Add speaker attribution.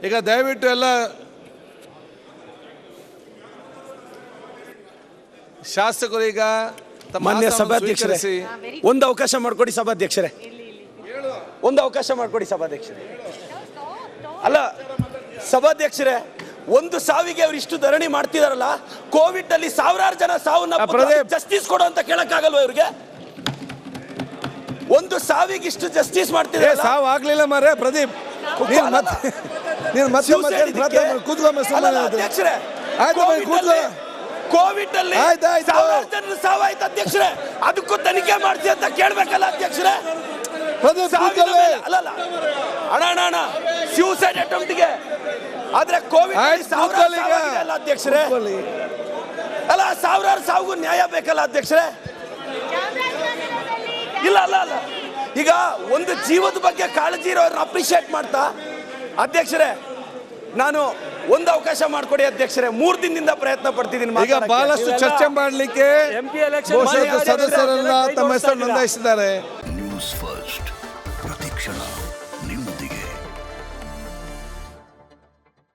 Speaker 1: ಈಗ ದಯವಿಟ್ಟು ಎಲ್ಲ ಶಾಸಕರು ಈಗ
Speaker 2: ಮಾನ್ಯ ಸಭಾಧ್ಯಕ್ಷರೇ ಒಂದು ಅವಕಾಶ ಮಾಡಿಕೊಡಿ ಸಭಾಧ್ಯಕ್ಷರೇ, ಒಂದು ಅವಕಾಶ ಮಾಡಿಕೊಡಿ ಸಭಾಧ್ಯಕ್ಷರೇ. ಅಲ್ಲ ಸಭಾಧ್ಯಕ್ಷರೇ, ಒಂದು ಸಾವಿಗೆ ಅವ್ರು ಇಷ್ಟು ಧರಣಿ ಮಾಡ್ತಿದಾರಲ್ಲ, ಕೋವಿಡ್ ಅಲ್ಲಿ ಸಾವಿರಾರು ಜನ ಸಾವನ್ನ ಜಸ್ಟಿಸ್ ಕೊಡು ಅಂತ ಕೇಳಕ್ಕಾಗಲ್ವ ಇವ್ರಿಗೆ? ಒಂದು ಸಾವಿಗೆ ಇಷ್ಟು ಜಸ್ಟಿಸ್ ಮಾಡ್ತಿದ್ದಾರೆ.
Speaker 1: ಸಾವು ಆಗ್ಲಿಲ್ಲ ಮಾರೇ ಪ್ರದೀಪ್,
Speaker 2: ಕೋವಿಡ್ ಅಲ್ಲಿ ಸಾವಿರಾರು ಜನರು ಸಾವಾಯ್ತು ಅಧ್ಯಕ್ಷರೇ, ಅದಕ್ಕೂ ತನಿಖೆ ಮಾಡ್ಸಿ ಅಂತ ಕೇಳ್ಬೇಕಲ್ಲ ಅಧ್ಯಕ್ಷರೇ? ಅಲ್ಲಲ್ಲ ಅಣ್ಣ ಸೂಸೈಡ್ ಅಟೆಂಪ್ಟ್ಗೆ ಆದ್ರೆ ಕೋವಿಡ್ ಅಲ್ಲ ಅಧ್ಯಕ್ಷರೇ, ಅಲ್ಲ ಸಾವಿರಾರು ಸಾವಿಗೂ ನ್ಯಾಯ ಬೇಕಲ್ಲ ಅಧ್ಯಕ್ಷರೇ? ಇಲ್ಲ ಅಲ್ಲ ಅಲ್ಲ ಈಗ ಒಂದು ಜೀವದ ಬಗ್ಗೆ ಕಾಳಜಿ ಇರೋರನ್ನ ಅಪ್ರಿಶಿಯೇಟ್ ಮಾಡ್ತಾ ಅಧ್ಯಕ್ಷರೇ, ನಾನು ಒಂದು ಅವಕಾಶ ಮಾಡಿಕೊಡಿ ಅಧ್ಯಕ್ಷರೇ. 3 ದಿನದಿಂದ ಪ್ರಯತ್ನ ಪಡ್ತಿದ್ದೀನಿ.
Speaker 1: ಈಗ ಬಹಳಷ್ಟು ಚರ್ಚೆ ಮಾಡಲಿಕ್ಕೆ ಸದಸ್ಯರೆಲ್ಲ ತಮ್ಮ ಹೆಸರು ನೋಂದಾಯಿಸಿದ್ದಾರೆ.
Speaker 3: ನ್ಯೂಸ್ ಫಸ್ಟ್ ಪ್ರತಿಕ್ಷಣ ನಿಮ್ಮೊಂದಿಗೆ.